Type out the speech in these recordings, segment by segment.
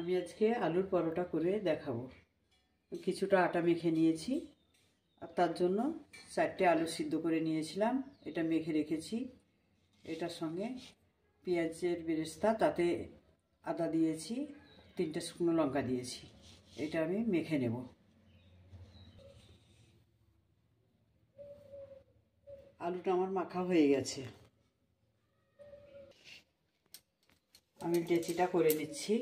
আমি আজকে আলুর পরোটা করে দেখাবো। কিছুটা আটা মেখে নিয়েছি আর তার জন্য 4টে আলু সিদ্ধ করে নিয়েছিলাম, এটা মেখে রেখেছি। এটার সঙ্গে পেঁয়াজের বেরেস্তা, তাতে আদা দিয়েছি, 3টে শুকনো লঙ্কা দিয়েছি। এটা আমি মেখে নেব। আলুটা আমার মাখা হয়ে গেছে, আমি লেচিটা করে নিচ্ছি।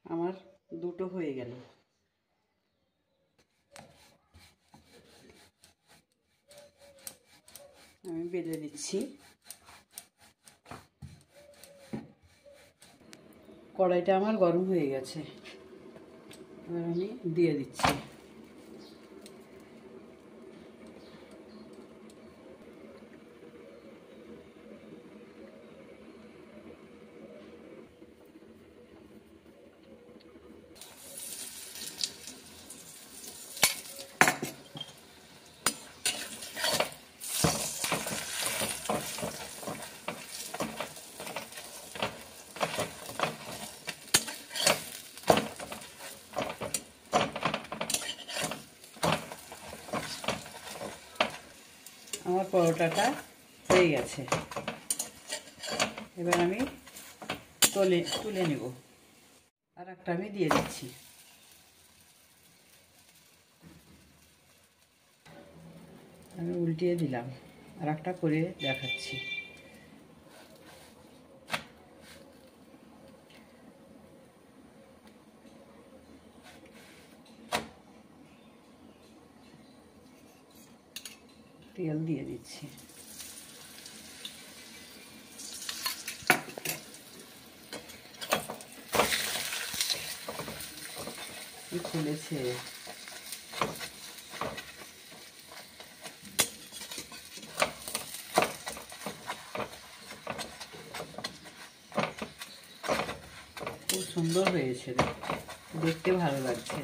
আমার দুটো হয়ে গেল। আমি বেলে দিচ্ছি। কড়াইটা আমার গরম হয়ে গেছে, এবার আমি দিয়ে দিচ্ছি। আমার পরোটাটা হয়ে গেছে, এবার আমি তুলে নেব। আর একটা আমি দিয়ে দিচ্ছি। আমি উল্টিয়ে দিলাম, আর একটা করে দেখাচ্ছি। তেল দিয়ে দিচ্ছি। খুলেছে, খুব সুন্দর হয়েছে, দেখতে ভালো লাগছে।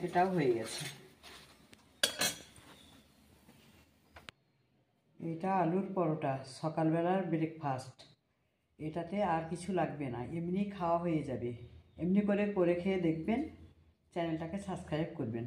এটাও হয়ে গেছে। এটা আলুর পরোটা, সকালবেলার ব্রেকফাস্ট। এটাতে আর কিছু লাগবে না, এমনি খাওয়া হয়ে যাবে। এমনি করে খেয়ে দেখবেন, চ্যানেলটাকে সাবস্ক্রাইব করবেন।